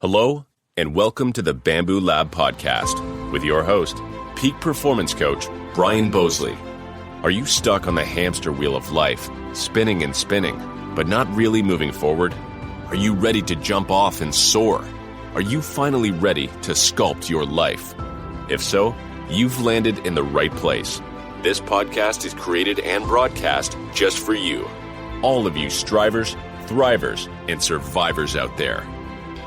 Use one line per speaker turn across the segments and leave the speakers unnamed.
Hello, and welcome to the Bamboo Lab podcast with your host, Peak Performance Coach Brian Bosley. Are you stuck on the hamster wheel of life, spinning and spinning, but not really moving forward? Are you ready to jump off and soar? Are you finally ready to sculpt your life? If so, you've landed in the right place. This podcast is created and broadcast just for you. All of you strivers, thrivers, and survivors out there.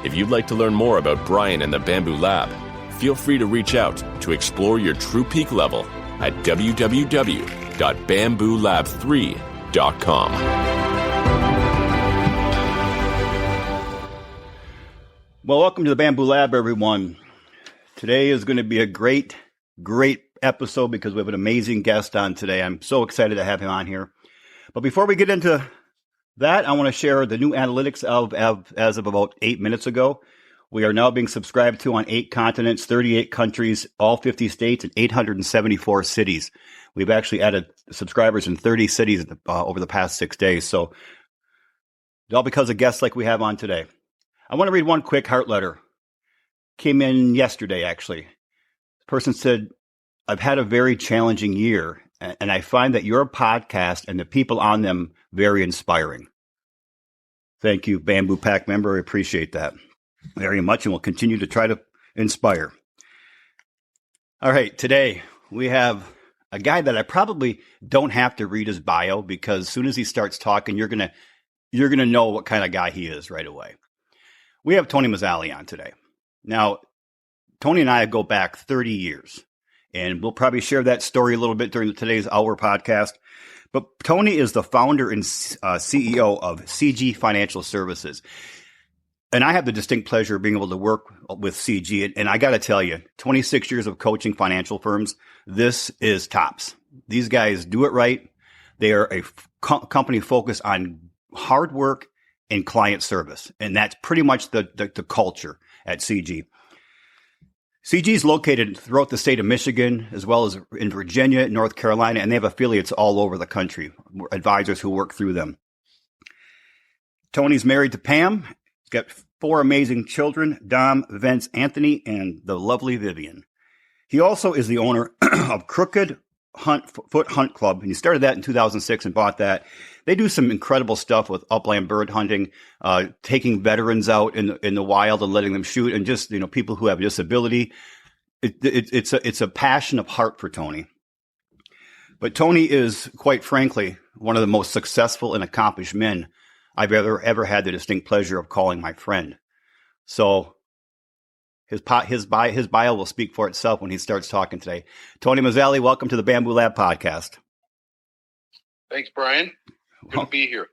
If you'd like to learn more about Brian and the Bamboo Lab, feel free to reach out to explore your true peak level at www.bamboolab3.com.
Well, welcome to the Bamboo Lab, everyone. Today is going to be a great episode because we have an amazing guest on today. I'm so excited to have him on here. But before we get into that, I want to share the new analytics as of about 8 minutes ago. We are now being subscribed to on 8 continents, 38 countries, all 50 states, and 874 cities. We've actually added subscribers in 30 cities over the past 6 days. So, all because of guests like we have on today. I want to read one quick heart letter. Came in yesterday, actually. The person said, I've had a very challenging year, and I find that your podcast and the people on them very inspiring. Thank you, Bamboo Pack member. I appreciate that very much, and we'll continue to try to inspire. All right, today we have a guy that I probably don't have to read his bio because as soon as he starts talking, you're gonna know what kind of guy he is right away. We have Tony Mazzali on today. Now, Tony and I go back 30 years. And we'll probably share that story a little bit during today's hour podcast. But Tony is the founder and CEO of CG Financial Services. And I have the distinct pleasure of being able to work with CG. And I got to tell you, 26 years of coaching financial firms, this is tops. These guys do it right. They are a company focused on hard work and client service. And that's pretty much the culture at CG. CG is located throughout the state of Michigan, as well as in Virginia, North Carolina, and they have affiliates all over the country, advisors who work through them. Tony's married to Pam. He's got 4 amazing children, Dom, Vince, Anthony, and the lovely Vivian. He also is the owner of Crooked Foot Hunt Club, and he started that in 2006 and bought that. They do some incredible stuff with upland bird hunting, taking veterans out in the wild and letting them shoot, and just people who have disability. It's a passion of heart for Tony. But Tony is, quite frankly, one of the most successful and accomplished men I've ever had the distinct pleasure of calling my friend. So his bio will speak for itself when he starts talking today. Tony Mazzali, welcome to the Bamboo Lab podcast.
Thanks, Brian. Good to be here.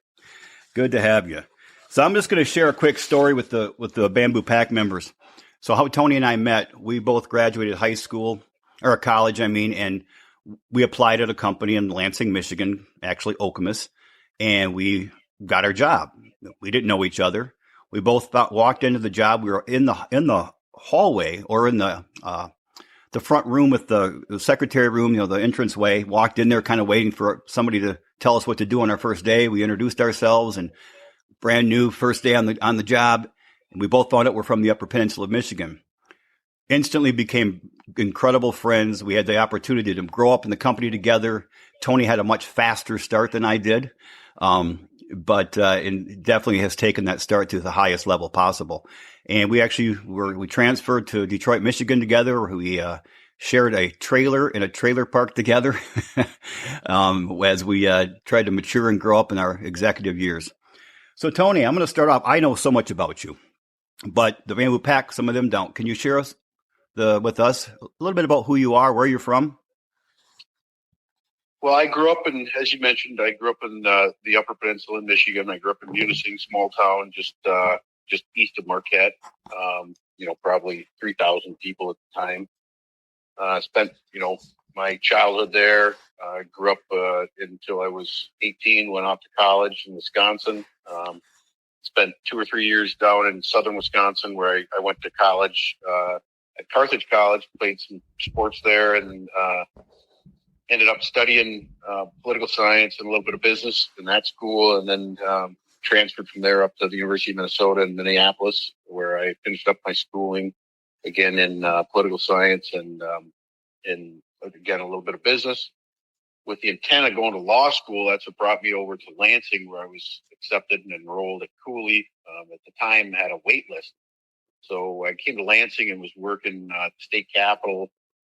Good to have you. So I'm just going to share a quick story with the Bamboo Pack members. So how Tony and I met, we both graduated high school, or college, and we applied at a company in Lansing, Michigan, actually Okemos, and we got our job. We didn't know each other. We both walked into the job. We were in the hallway or in the front room with the secretary room, the entranceway, walked in there kind of waiting for somebody to tell us what to do on our first day. We introduced ourselves and brand new first day on the job. And we both found out we're from the Upper Peninsula of Michigan. Instantly became incredible friends. We had the opportunity to grow up in the company together. Tony had a much faster start than I did. But definitely has taken that start to the highest level possible. And we transferred to Detroit, Michigan together. We shared a trailer in a trailer park together as we tried to mature and grow up in our executive years. So, Tony, I'm going to start off. I know so much about you, but the Bamboo Pack, some of them don't. Can you share with us a little bit about who you are, where you're from?
Well, I grew up in, as you mentioned, the Upper Peninsula in Michigan. I grew up in Munising, small town, just east of Marquette. Probably 3,000 people at the time. Spent, my childhood there. Grew up until I was 18. Went off to college in Wisconsin. Spent 2 or 3 years down in southern Wisconsin, where I went to college at Carthage College. Played some sports there, and ended up studying political science and a little bit of business in that school, and then transferred from there up to the University of Minnesota in Minneapolis, where I finished up my schooling again in political science and again, a little bit of business. With the intent of going to law school, that's what brought me over to Lansing, where I was accepted and enrolled at Cooley. At the time, had a wait list. So I came to Lansing and was working at the state capitol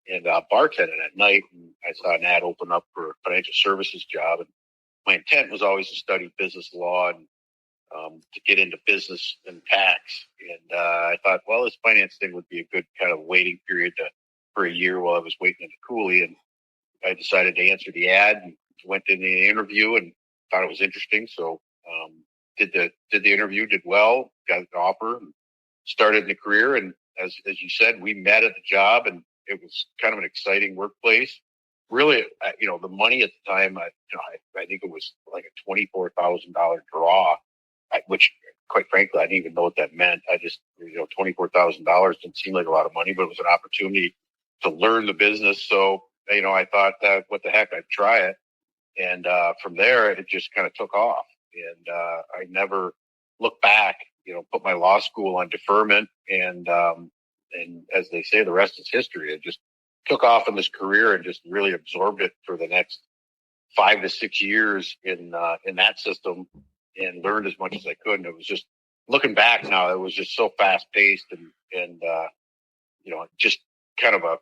and bartending at night. And I saw an ad open up for a financial services job. And my intent was always to study business law and to get into business and tax. And I thought, well, this finance thing would be a good kind of waiting period for a year while I was waiting at Cooley. And I decided to answer the ad and went in the interview and thought it was interesting. So did the interview, did well, got an offer, and started in the career. And as you said, we met at the job, and it was kind of an exciting workplace. Really, the money at the time, I think it was like a $24,000 draw, which quite frankly, I didn't even know what that meant. I just, $24,000 didn't seem like a lot of money, but it was an opportunity to learn the business. So, I thought that what the heck, I'd try it. And from there, it just kind of took off. And I never looked back, put my law school on deferment. And as they say, the rest is history. It just took off in this career and just really absorbed it for the next 5 to 6 years in that system and learned as much as I could. And it was just, looking back now, it was just so fast paced and just kind of a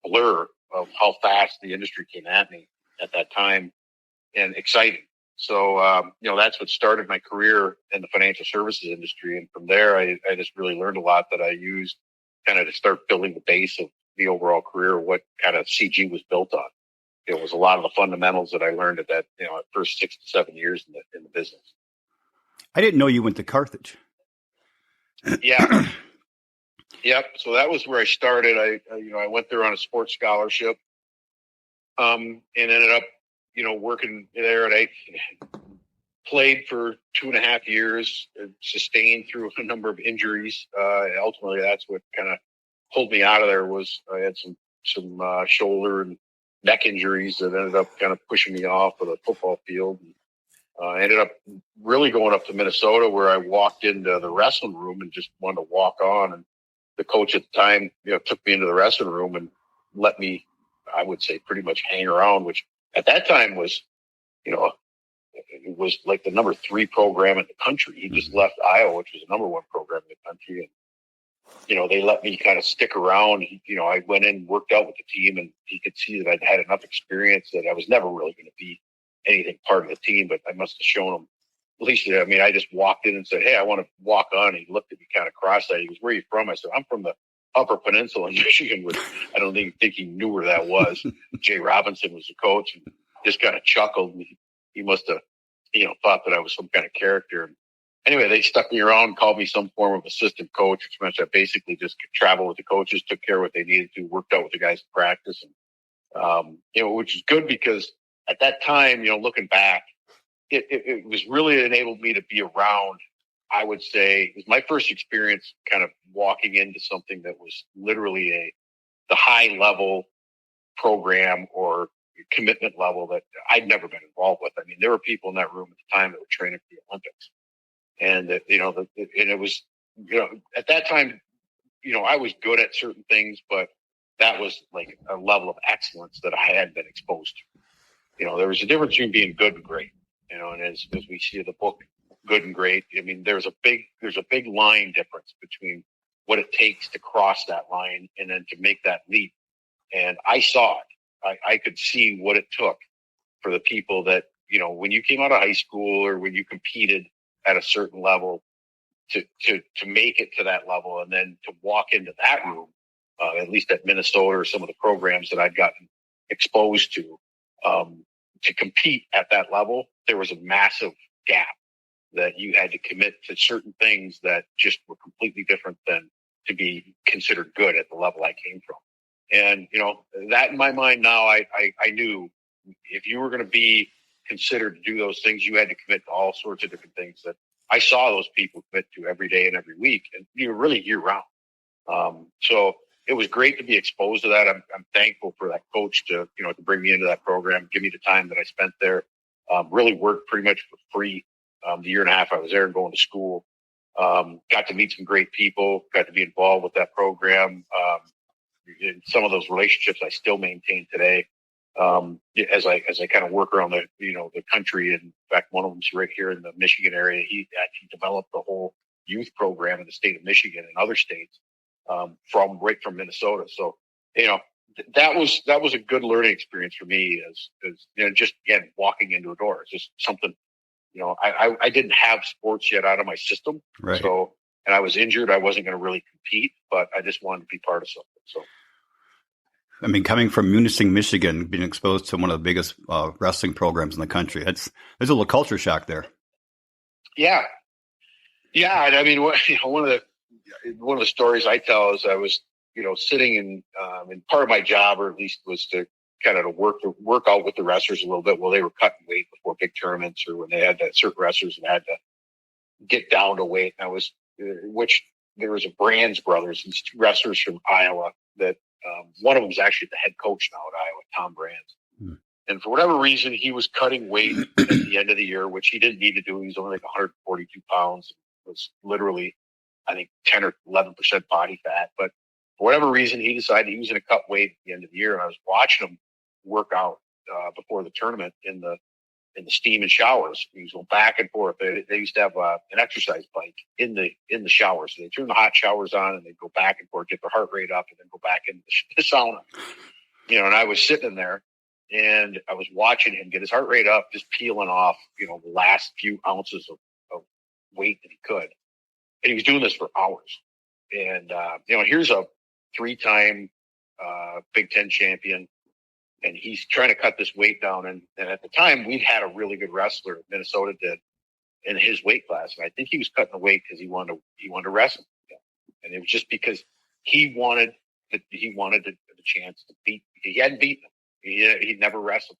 blur of how fast the industry came at me at that time, and exciting. So, that's what started my career in the financial services industry. And from there, I just really learned a lot that I used kind of to start building the base of the overall career, what kind of CG was built on. It was a lot of the fundamentals that I learned at that, first 6 to 7 years in the business.
I didn't know you went to Carthage.
Yeah. Yep. So that was where I started. I went there on a sports scholarship, and ended up, working there. And I played for 2.5 years, sustained through a number of injuries. Ultimately, that's what kind of pulled me out of there. Was I had some shoulder and neck injuries that ended up kind of pushing me off of the football field. And, I ended up really going up to Minnesota, where I walked into the wrestling room and just wanted to walk on. And the coach at the time, took me into the wrestling room and let me, I would say, pretty much hang around, which at that time was, it was like the number 3 program in the country. He just left Iowa, which was the number 1 program in the country. And, they let me kind of stick around. I went in, worked out with the team, and he could see that I'd had enough experience that I was never really going to be anything part of the team, but I must have shown him. At least, I just walked in and said, "Hey, I want to walk on." He looked at me kind of cross-eyed. He goes, "Where are you from?" I said, "I'm from the Upper Peninsula in Michigan," which I don't think he knew where that was. Jay Robinson was the coach, and just kind of chuckled. He must have, thought that I was some kind of character. And anyway, they stuck me around, called me some form of assistant coach, which meant I basically just traveled with the coaches, took care of what they needed to, worked out with the guys in practice. And, which is good because at that time, looking back, it was really enabled me to be around. I would say it was my first experience kind of walking into something that was literally the high level program or commitment level that I'd never been involved with. I mean, there were people in that room at the time that were training for the Olympics, and and it was, at that time, I was good at certain things, but that was like a level of excellence that I hadn't been exposed to. There was a difference between being good and great, and as we see in the book, Good and Great, I mean, there's a big line difference between what it takes to cross that line and then to make that leap. And I saw it. I could see what it took for the people that, when you came out of high school or when you competed at a certain level to make it to that level and then to walk into that room, at least at Minnesota or some of the programs that I'd gotten exposed to compete at that level, there was a massive gap that you had to commit to certain things that just were completely different than to be considered good at the level I came from. And, that in my mind now, I knew if you were going to be considered to do those things, you had to commit to all sorts of different things that I saw those people commit to every day and every week, and really year round. So it was great to be exposed to that. I'm thankful for that coach to bring me into that program, give me the time that I spent there, really worked pretty much for free the year and a half I was there and going to school. Got to meet some great people, got to be involved with that program. And some of those relationships I still maintain today. As I kind of work around the country. And in fact, one of them's right here in the Michigan area. He actually developed the whole youth program in the state of Michigan and other states, from Minnesota. So, that was a good learning experience for me as just again, walking into a door. It's just something, I didn't have sports yet out of my system.
Right.
So, and I was injured. I wasn't going to really compete, but I just wanted to be part of something. So,
I mean, coming from Munising, Michigan, being exposed to one of the biggest wrestling programs in the country, there's a little culture shock there.
Yeah. Yeah. And I mean, one of the stories I tell is I was, sitting in part of my job, or at least was to kind of work out with the wrestlers a little bit while they were cutting weight before big tournaments, or when they had that certain wrestlers and had to get down to weight. And I was, which there was a Brands brothers, these two wrestlers from Iowa that, one of them is actually the head coach now at Iowa, Tom Brands. Hmm. And for whatever reason, he was cutting weight at the end of the year, which he didn't need to do. He was only like 142 pounds. It was literally, I think, 10 or 11% body fat. But for whatever reason, he decided he was going to cut weight at the end of the year. And I was watching him work out before the tournament in the steam and showers. He was going back and forth. They used to have an exercise bike in the shower. So they turn the hot showers on and they go back and forth, get their heart rate up, and then go back in the sauna. And I was sitting in there and I was watching him get his heart rate up, just peeling off, the last few ounces of weight that he could. And he was doing this for hours. And, here's a 3-time Big Ten champion. And he's trying to cut this weight down. And at the time, we'd had a really good wrestler, Minnesota did, in his weight class. And I think he was cutting the weight because he wanted to wrestle. And it was just because he wanted the chance to beat. He hadn't beaten him. He'd never wrestled.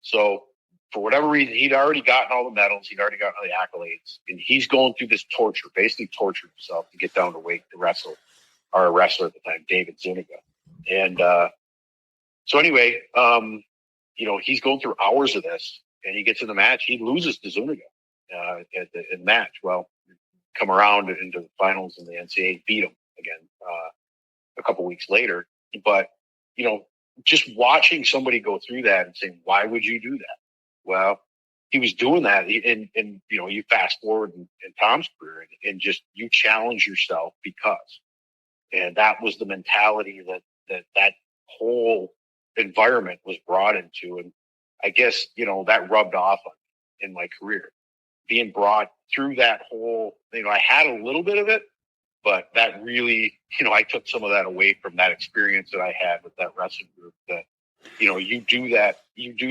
So for whatever reason, he'd already gotten all the medals. He'd already gotten all the accolades. And he's going through this torture, basically torturing himself to get down to weight to wrestle our wrestler at the time, David Zuniga. And, so anyway, he's going through hours of this, and he gets in the match. He loses to Zuniga in the match. Well, come around into the finals in the NCAA, beat him again a couple weeks later. But just watching somebody go through that and saying, "Why would you do that?" Well, he was doing that, and you fast forward in Tom's career, and just you challenge yourself because, and that was the mentality that whole environment was brought into. And I guess, that rubbed off on me in my career, being brought through that whole, I had a little bit of it, but that really, I took some of that away from that experience that I had with that wrestling group, that, you do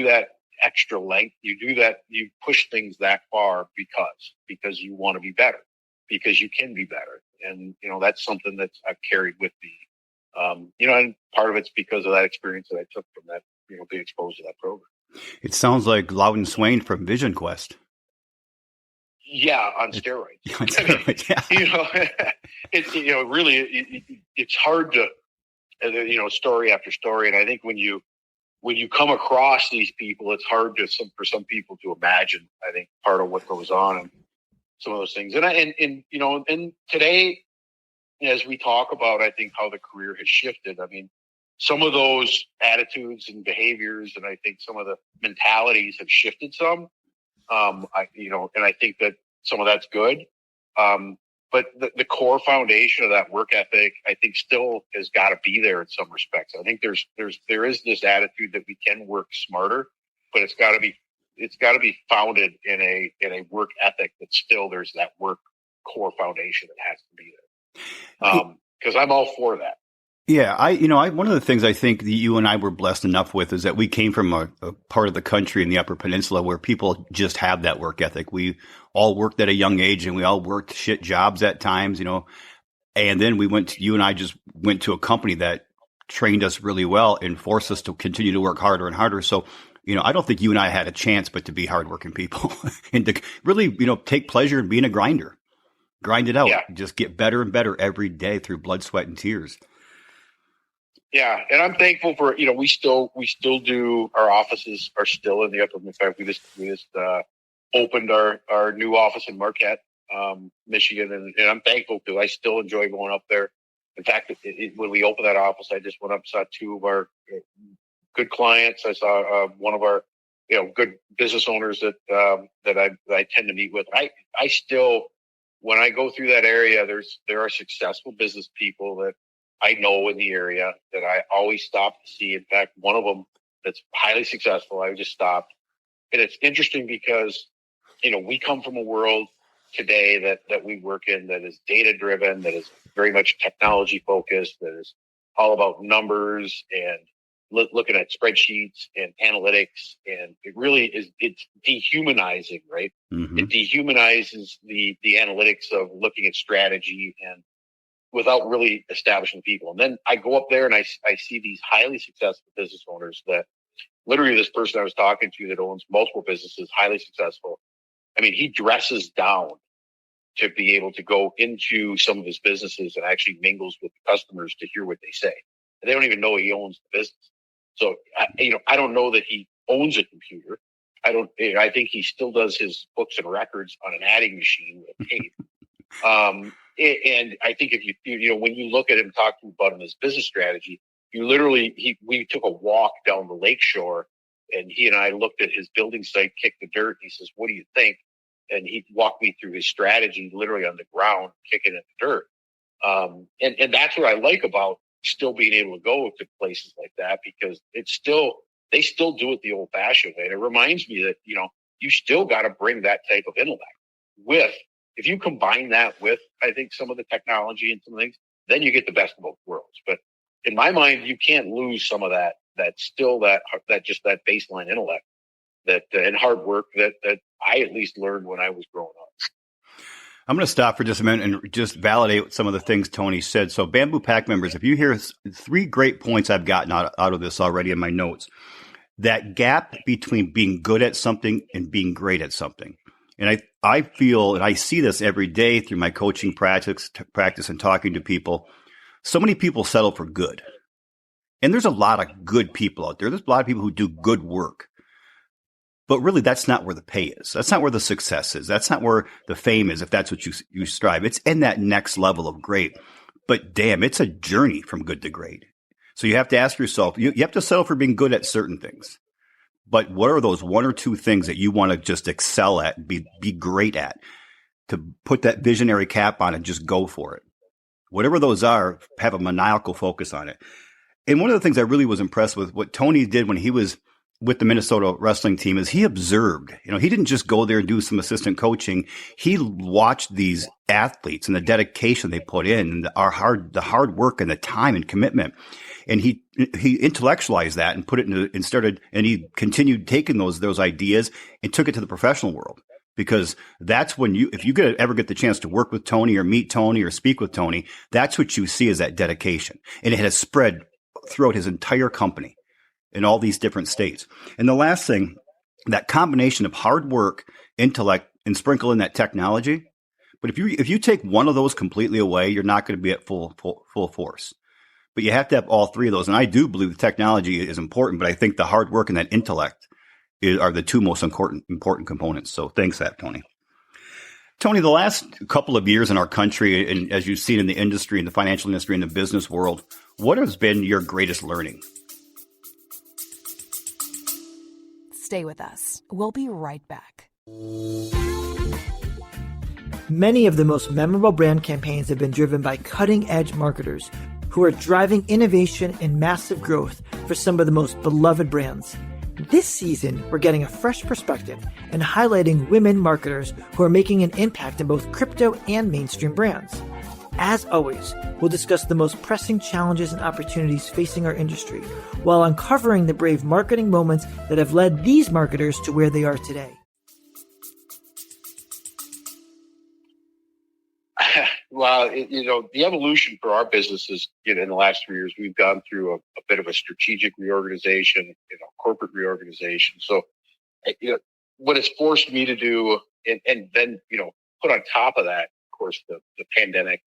that extra length, you push things that far because you want to be better, because you can be better. And, that's something that I've carried with me. And part of it's because of that experience that I took from that, being exposed to that program.
It sounds like Loudon Swain from Vision Quest.
Yeah, on steroids.
On steroids, yeah.
Really, it's hard to, story after story. And I think when you come across these people, it's hard for some people to imagine, I think, part of what goes on and some of those things. And today, as we talk about, I think, how the career has shifted. I mean, some of those attitudes and behaviors, and I think some of the mentalities have shifted some. And I think that some of that's good. But the core foundation of that work ethic, I think, still has got to be there in some respects. I think there is this attitude that we can work smarter, but it's got to be founded in a work ethic that still there's that work core foundation that has to be there. Because I'm all for that.
Yeah, one of the things I think that you and I were blessed enough with is that we came from a part of the country in the Upper Peninsula where people just have that work ethic. We all worked at a young age, and we all worked shit jobs at times, and then you and I just went to a company that trained us really well and forced us to continue to work harder and harder. So, I don't think you and I had a chance but to be hardworking people and to really, take pleasure in being a grinder. Grind it out. Yeah. Just get better and better every day through blood, sweat, and tears.
Yeah, and I'm thankful for we still do. Our offices are still in the Upper. In fact, we just opened our new office in Marquette, Michigan, and I'm thankful to. I still enjoy going up there. In fact, when we opened that office, I just went up, saw two of our good clients. I saw one of our good business owners that I tend to meet with. I still, when I go through that area, there are successful business people that I know in the area that I always stop to see. In fact, one of them that's highly successful, I just stopped. And it's interesting because, we come from a world today that we work in that is data driven, that is very much technology focused, that is all about numbers and looking at spreadsheets and analytics. And it really is, it's dehumanizing, right?
Mm-hmm.
It dehumanizes the analytics of looking at strategy and without really establishing people. And then I go up there and I see these highly successful business owners that literally this person I was talking to that owns multiple businesses, highly successful. I mean, he dresses down to be able to go into some of his businesses and actually mingles with the customers to hear what they say. And they don't even know he owns the business. So, I don't know that he owns a computer. I think he still does his books and records on an adding machine with tape. And I think if when you look at him, talking about his business strategy, we took a walk down the lakeshore and he and I looked at his building site, kicked the dirt. He says, "What do you think?" And he walked me through his strategy, literally on the ground, kicking at the dirt. And that's what I like about still being able to go to places like that, because they still do it the old fashioned way. And it reminds me that, you still got to bring that type of intellect if you combine that with, I think, some of the technology and some things, then you get the best of both worlds. But in my mind, you can't lose some of that just that baseline intellect and hard work that I at least learned when I was growing up.
I'm going to stop for just a minute and just validate some of the things Tony said. So Bamboo Pack members, if you hear 3 great points I've gotten out of this already in my notes, that gap between being good at something and being great at something. And I feel, and I see this every day through my coaching practice and talking to people. So many people settle for good. And there's a lot of good people out there. There's a lot of people who do good work. But really, that's not where the pay is. That's not where the success is. That's not where the fame is, if that's what you strive. It's in that next level of great. But damn, it's a journey from good to great. So you have to ask yourself, you have to settle for being good at certain things. But what are those 1 or 2 things that you want to just excel at, be great at, to put that visionary cap on and just go for it? Whatever those are, have a maniacal focus on it. And one of the things I really was impressed with, what Tony did when he was with the Minnesota wrestling team, is he observed. He didn't just go there and do some assistant coaching. He watched these athletes and the dedication they put in, and the hard work and the time and commitment. And he intellectualized that and put it and he continued taking those ideas and took it to the professional world. Because that's when if you ever get the chance to work with Tony or meet Tony or speak with Tony, that's what you see as that dedication. And it has spread throughout his entire company in all these different states. And the last thing, that combination of hard work, intellect, and sprinkle in that technology. But if you take one of those completely away, you're not going to be at full force. But you have to have all 3 of those. And I do believe the technology is important, but I think the hard work and that intellect are the 2 most important components. So thanks for that, Tony. Tony, the last couple of years in our country, and as you've seen in the industry, in the financial industry, in the business world, what has been your greatest learning?
Stay with us. We'll be right back.
Many of the most memorable brand campaigns have been driven by cutting-edge marketers who are driving innovation and massive growth for some of the most beloved brands. This season, we're getting a fresh perspective and highlighting women marketers who are making an impact in both crypto and mainstream brands. As always, we'll discuss the most pressing challenges and opportunities facing our industry, while uncovering the brave marketing moments that have led these marketers to where they are today.
Well, the evolution for our business is, in the last 3 years, we've gone through a bit of a strategic reorganization, corporate reorganization. So, what it's forced me to do, and then, put on top of that, of course, the pandemic,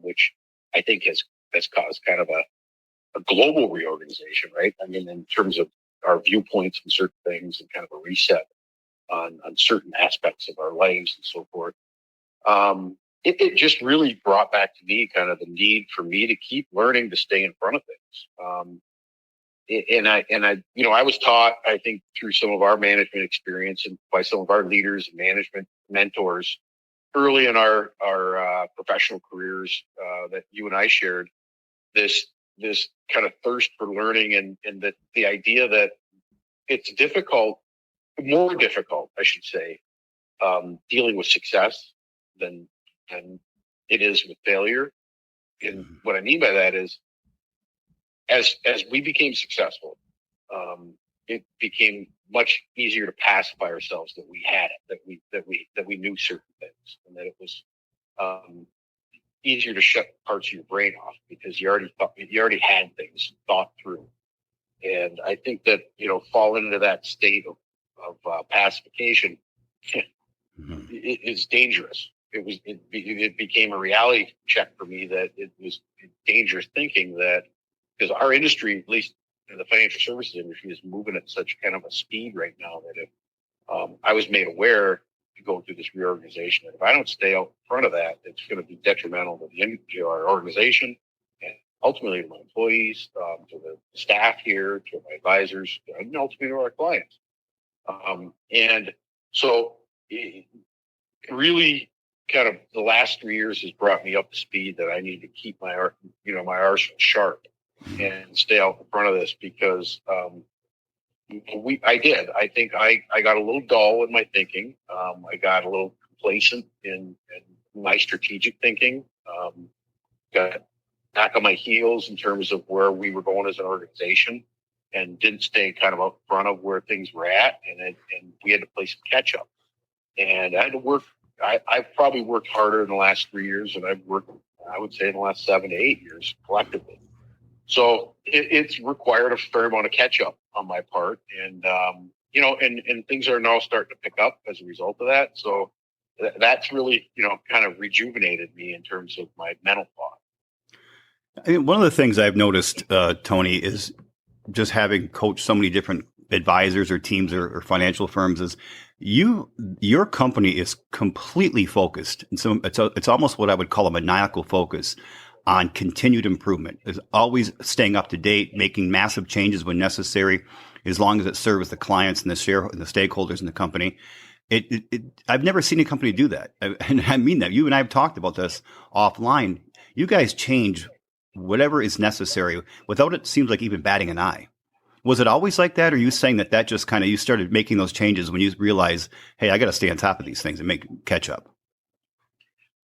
which I think has caused kind of a global reorganization, right? I mean, in terms of our viewpoints and certain things and kind of a reset. on certain aspects of our lives and so forth. It just really brought back to me kind of the need for me to keep learning to stay in front of things. I was taught, I think, through some of our management experience and by some of our leaders and management mentors early in our professional careers that you and I shared, this kind of thirst for learning and the idea that it's more difficult, I should say, dealing with success than it is with failure. And what I mean by that is, as we became successful, it became much easier to pacify ourselves that we had it, that we knew certain things, and that it was easier to shut parts of your brain off because you already had things thought through. And I think that falling into that state of pacification is dangerous. It became a reality check for me that it was dangerous thinking that, because our industry, at least in the financial services industry, is moving at such kind of a speed right now that if I was made aware to go through this reorganization, that if I don't stay out in front of that, it's going to be detrimental to our organization and ultimately to my employees, to the staff here, to my advisors, and ultimately to our clients. And so it really kind of the last 3 years has brought me up to speed that I need to keep my arsenal sharp and stay out in front of this because I did. I think I got a little dull in my thinking. I got a little complacent in my strategic thinking. Got back on my heels in terms of where we were going as an organization and didn't stay kind of up front of where things were at. And we had to play some catch up. And I had to work. I've probably worked harder in the last 3 years than I've worked, I would say, in the last 7 to 8 years collectively. So it's required a fair amount of catch up on my part. And, and things are now starting to pick up as a result of that. So that's really, kind of rejuvenated me in terms of my mental thought.
I mean, one of the things I've noticed, Tony, is just having coached so many different advisors or teams or financial firms is your company is completely focused. And so it's almost what I would call a maniacal focus on continued improvement. Is always staying up to date, making massive changes when necessary, as long as it serves the clients and the stakeholders in the company. I've never seen a company do that. And I mean that. You and I have talked about this offline. You guys change whatever is necessary without it seems like even batting an eye. Was it always like that? Or are you saying that just kind of, you started making those changes when you realize, hey, I got to stay on top of these things and catch up?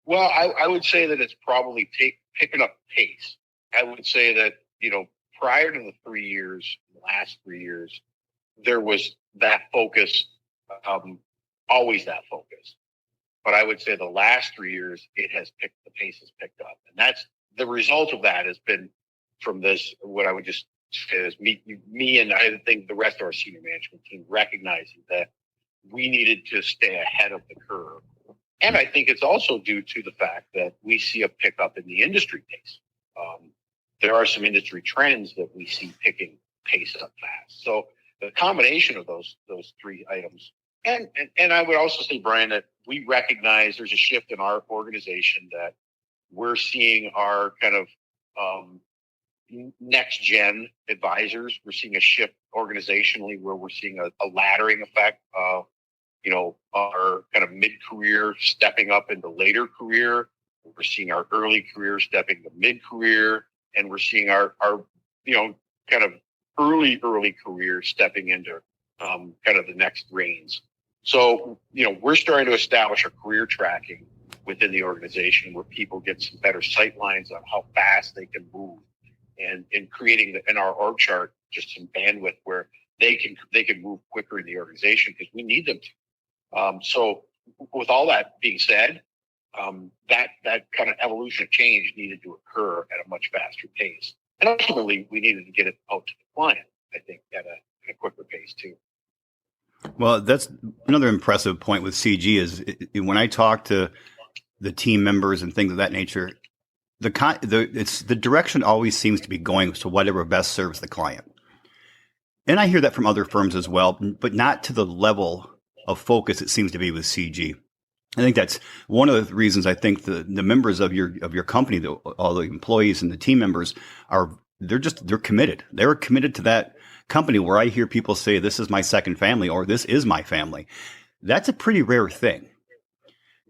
Well, I would say that it's probably picking up pace. I would say that, prior to the last 3 years, there was that focus, always that focus. But I would say the last 3 years, the pace has picked up. And that's the result of that has been from this, what I would just say is me and I think the rest of our senior management team recognizing that we needed to stay ahead of the curve. And I think it's also due to the fact that we see a pickup in the industry pace. There are some industry trends that we see picking pace up fast. So the combination of those three items, and I would also say, Brian, that we recognize there's a shift in our organization that we're seeing our kind of next gen advisors. We're seeing a shift organizationally where we're seeing a laddering effect of our kind of mid-career stepping up into later career. We're seeing our early career stepping to mid-career, and we're seeing our kind of early career stepping into kind of the next reins. So, we're starting to establish a career tracking within the organization where people get some better sight lines on how fast they can move, and in creating in our org chart just some bandwidth where they can move quicker in the organization because we need them to. So with all that being said, that kind of evolution of change needed to occur at a much faster pace. And ultimately, we needed to get it out to the client, I think, at a quicker pace, too.
Well, that's another impressive point with CG is when I talk to the team members and things of that nature, the direction always seems to be going to whatever best serves the client. And I hear that from other firms as well, but not to the level of focus it seems to be with CG. I think that's one of the reasons I think the members of your company, all the employees and the team members they're committed. They're committed to that company where I hear people say, this is my second family or this is my family. That's a pretty rare thing.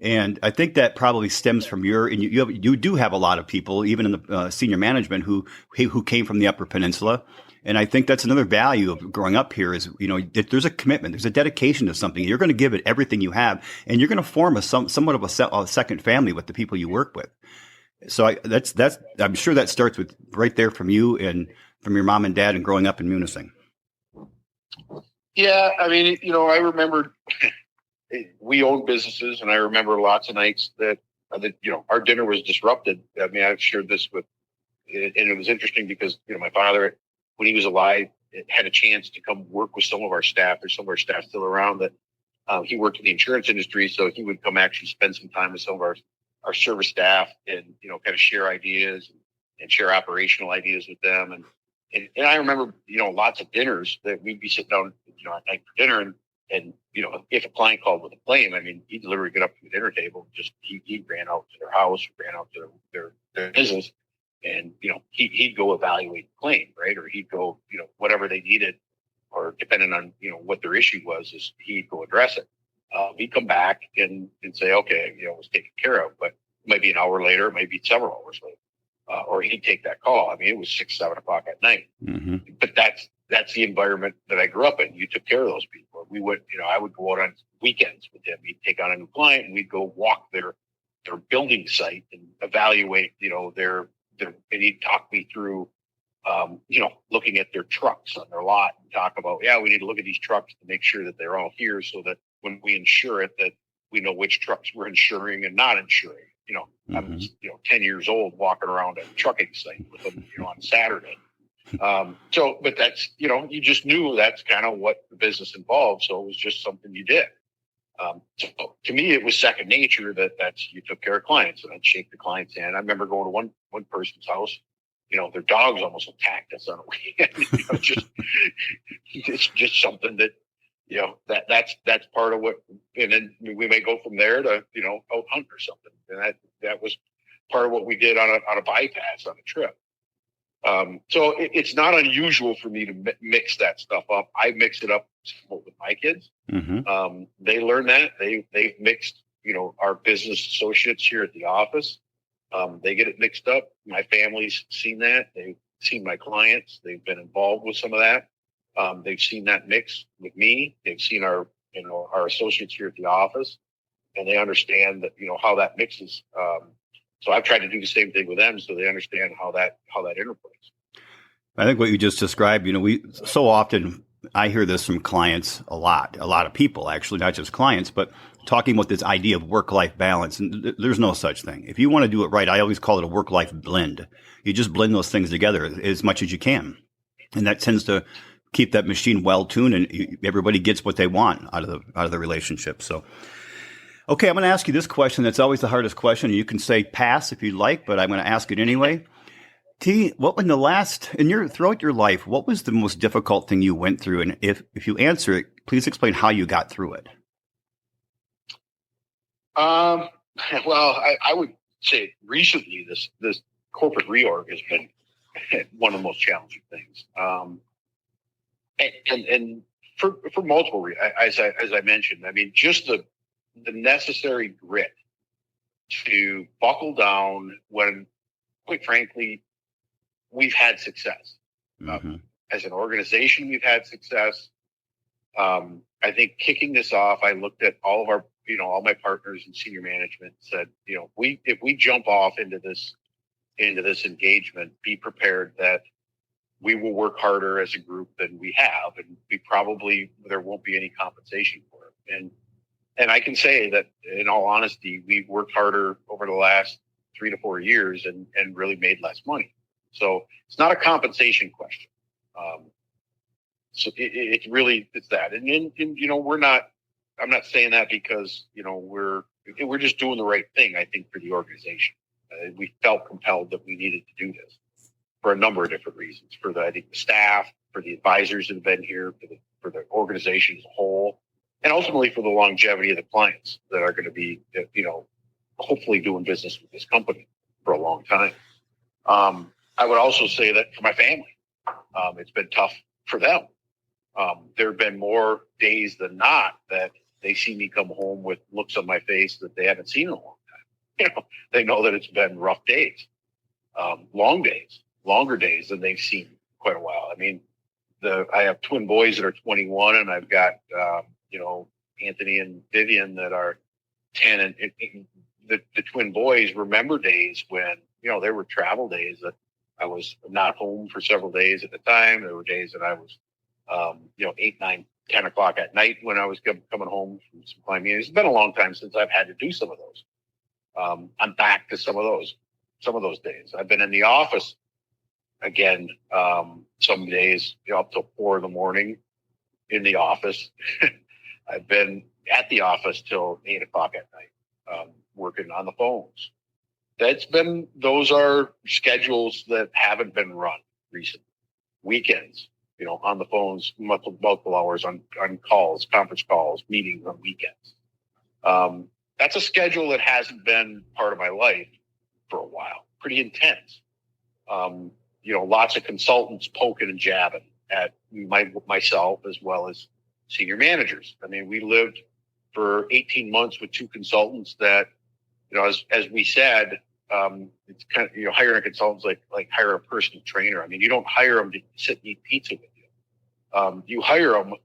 And I think that probably stems from you do have a lot of people, even in the senior management who came from the Upper Peninsula. And I think that's another value of growing up here is, there's a commitment, there's a dedication to something. You're going to give it everything you have, and you're going to form somewhat of a second family with the people you work with. So I'm sure that starts with right there from you and from your mom and dad and growing up in Munising.
Yeah. I mean, I remember we owned businesses, and I remember lots of nights that our dinner was disrupted. I mean, I've shared this and it was interesting because, my father, when he was alive, had a chance to come work with some of our staff. There's some of our staff still around that he worked in the insurance industry. So he would come actually spend some time with some of our service staff and, kind of share ideas and share operational ideas with them. And I remember, lots of dinners that we'd be sitting down, at night for dinner and, if a client called with a claim, I mean, he'd literally get up to the dinner table, he ran out to their house, ran out to their business. And, he'd go evaluate the claim, right? Or he'd go, whatever they needed, or depending on, what their issue was, is he'd go address it. He'd come back and say, okay, it was taken care of, but it might be an hour later, it might be several hours later. Or he'd take that call. I mean, it was 6, 7 o'clock at night, but that's the environment that I grew up in. You took care of those people. We would, I would go out on weekends with him. He'd take on a new client and we'd go walk their building site and evaluate, and he'd talk me through, looking at their trucks on their lot and talk about, we need to look at these trucks to make sure that they're all here so that when we insure it, that we know which trucks we're insuring and not insuring. I was, 10 years old walking around at a trucking site with them, on Saturday. But that's, you just knew that's kind of what the business involved. So it was just something you did. So to me, it was second nature that's you took care of clients, and I'd shake the client's hand. I remember going to one person's house, their dogs almost attacked us on a weekend. It's just something that, that's part of what, and then we may go from there to, out hunt or something. And that was part of what we did on a bypass on a trip. So it's not unusual for me to mix that stuff up. I mix it up with my kids. They learn that they've mixed, our business associates here at the office. They get it mixed up. My family's seen that. They've seen my clients. They've been involved with some of that. They've seen that mix with me. They've seen our associates here at the office, and they understand that, how that mixes. So I've tried to do the same thing with them so they understand how that interplays.
I think what you just described, we so often, I hear this from clients a lot of people, actually, not just clients, but talking about this idea of work-life balance. And there's no such thing. If you want to do it right, I always call it a work-life blend. You just blend those things together as much as you can. And that tends to keep that machine well-tuned, and everybody gets what they want out of the relationship. So, okay, I'm going to ask you this question. That's always the hardest question. You can say pass if you'd like, but I'm going to ask it anyway. T, throughout your life, what was the most difficult thing you went through? And if you answer it, please explain how you got through it.
Well, I would say recently this corporate reorg has been one of the most challenging things. And for multiple reasons, as I mentioned, I mean, just the necessary grit to buckle down when, quite frankly, we've had success. As an organization, we've had success. I think kicking this off, I looked at all my partners in senior management and said, if we jump off into this engagement, be prepared that we will work harder as a group than we have, and there won't be any compensation for it. And I can say that, in all honesty, we've worked harder over the last 3 to 4 years and really made less money. So it's not a compensation question. So it's that. And I'm not saying that because, we're just doing the right thing, I think, for the organization. We felt compelled that we needed to do this for a number of different reasons, I think the staff, for the advisors that have been here, for the organization as a whole. and ultimately for the longevity of the clients that are going to be, hopefully doing business with this company for a long time. I would also say that for my family, it's been tough for them. There have been more days than not that they see me come home with looks on my face that they haven't seen in a long time. They know that it's been rough days, long days, longer days than they've seen in quite a while. I mean, I have twin boys that are 21, and I've got, Anthony and Vivian that are 10. And the twin boys remember days when, there were travel days that I was not home for several days at the time. There were days that I was, 8, 9, 10 o'clock at night when I was coming home from some climbing. It's been a long time since I've had to do some of those. I'm back to some of those days. I've been in the office again, some days, up till 4 in in the office. I've been at the office till 8 o'clock at night, working on the phones. Those are schedules that haven't been run recently. Weekends, on the phones, multiple hours on calls, conference calls, meetings on weekends. That's a schedule that hasn't been part of my life for a while. Pretty intense. Lots of consultants poking and jabbing at myself as well as senior managers. I mean, we lived for 18 months with 2 consultants that, as we said, it's kind of, hiring a consultant's like hire a personal trainer. I mean, you don't hire them to sit and eat pizza with you. You hire them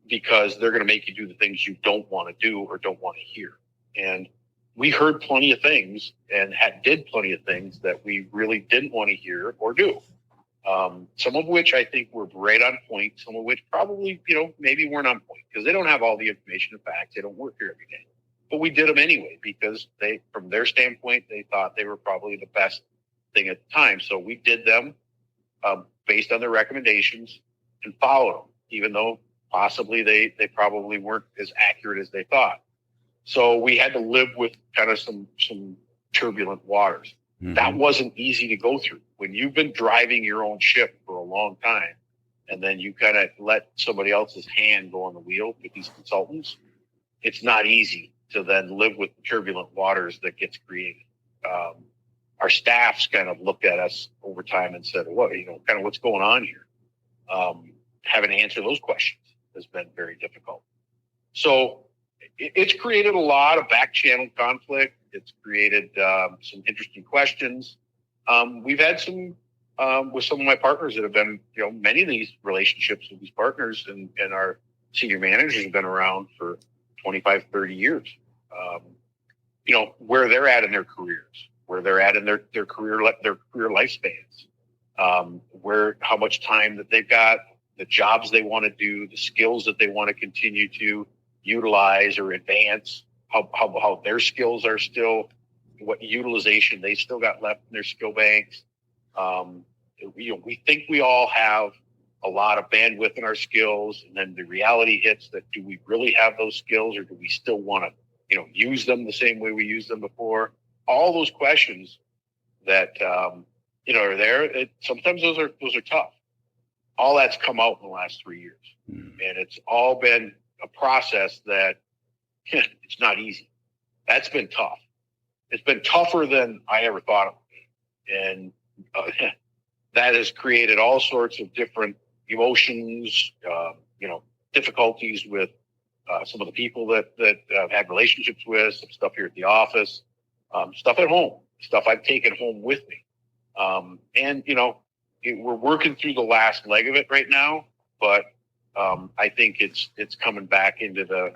because they're going to make you do the things you don't want to do or don't want to hear. And we heard plenty of things and did plenty of things that we really didn't want to hear or do. Some of which I think were right on point. Some of which probably, maybe weren't on point because they don't have all the information and facts. They don't work here every day. But we did them anyway because from their standpoint, they thought they were probably the best thing at the time. So we did them based on their recommendations and followed them, even though possibly they probably weren't as accurate as they thought. So we had to live with kind of some turbulent waters. Mm-hmm. That wasn't easy to go through. When you've been driving your own ship for a long time, and then you kind of let somebody else's hand go on the wheel with these consultants, it's not easy to then live with the turbulent waters that gets created. Our staffs kind of looked at us over time and said, "What, kind of what's going on here?" Having to answer those questions has been very difficult. So it's created a lot of back channel conflict. It's created some interesting questions. We've had some with some of my partners that have been, many of these relationships with these partners and our senior managers have been around for 25, 30 years. Where they're at in their careers, where they're at in their career lifespans, how much time that they've got, the jobs they want to do, the skills that they want to continue to utilize or advance, how their skills are still, what utilization they still got left in their skill banks. We think we all have a lot of bandwidth in our skills, and then the reality hits that do we really have those skills, or do we still want to, use them the same way we used them before? All those questions that are there. Sometimes those are tough. All that's come out in the last 3 years, and it's all been a process that it's not easy. That's been tough. It's been tougher than I ever thought it would be. And that has created all sorts of different emotions, difficulties with some of the people that I've had relationships with, some stuff here at the office, stuff at home, stuff I've taken home with me. We're working through the last leg of it right now, but I think it's coming back into the,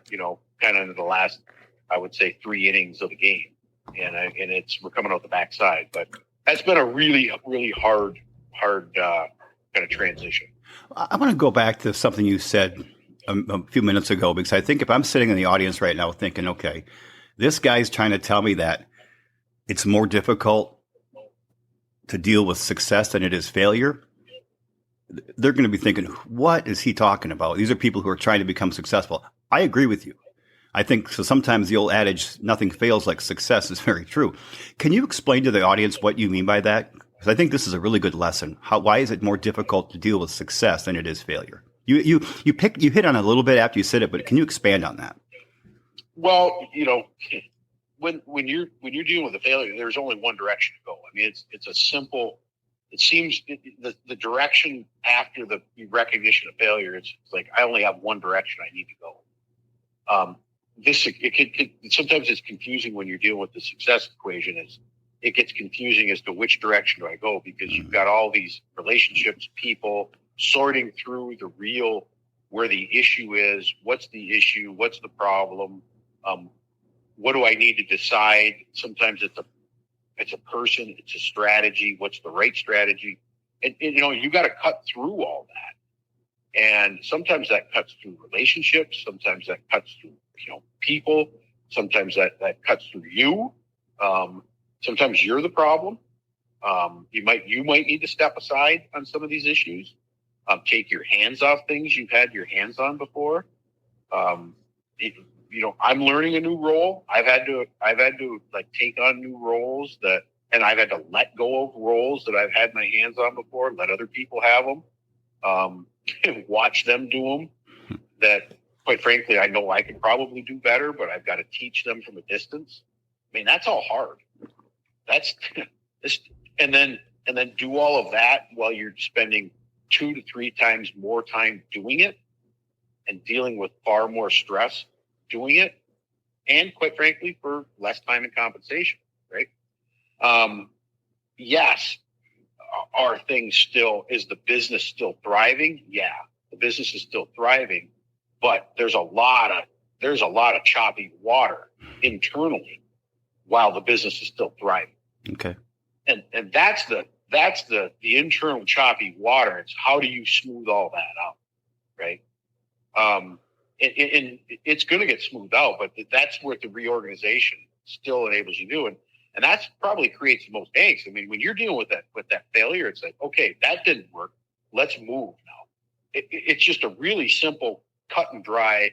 kind of into the last, I would say, 3 innings of the game. And we're coming out the backside, but that's been a really, really hard kind of transition.
I want to go back to something you said a few minutes ago, because I think if I'm sitting in the audience right now thinking, okay, this guy's trying to tell me that it's more difficult to deal with success than it is failure, they're going to be thinking, what is he talking about? These are people who are trying to become successful. I agree with you. I think so. Sometimes the old adage, nothing fails like success, is very true. Can you explain to the audience what you mean by that? Because I think this is a really good lesson. Why is it more difficult to deal with success than it is failure? You hit on it a little bit after you said it, but can you expand on that?
Well, when you're dealing with a failure, there's only one direction to go. I mean, it's a simple. It seems the direction after the recognition of failure, it's like I only have one direction I need to go. Sometimes it's confusing when you're dealing with the success equation. It gets confusing as to which direction do I go, because you've got all these relationships, people sorting through where the issue is, what's the issue, what's the problem, what do I need to decide? Sometimes it's a person, it's a strategy, what's the right strategy, and you got to cut through all that. And sometimes that cuts through relationships, sometimes that cuts through people, sometimes that cuts through you. Sometimes you're the problem. You might need to step aside on some of these issues. Take your hands off things you've had your hands on before. I'm learning a new role. I've had to like take on new roles and I've had to let go of roles that I've had my hands on before. Let other people have them. Watch them do them. That, quite frankly, I know I could probably do better, but I've got to teach them from a distance. I mean, that's all hard. And then do all of that while you're spending 2 to 3 times more time doing it and dealing with far more stress doing it, and quite frankly, for less time and compensation, right? Yes. Is the business still thriving? Yeah, the business is still thriving, but there's a lot of choppy water internally while the business is still thriving.
Okay.
And that's the internal choppy water. It's how do you smooth all that out, right? And it's going to get smoothed out, but that's what the reorganization still enables you to do. And that's probably creates the most angst. I mean, when you're dealing with that failure, it's like, okay, that didn't work. Let's move now. It's just a really simple cut and dry.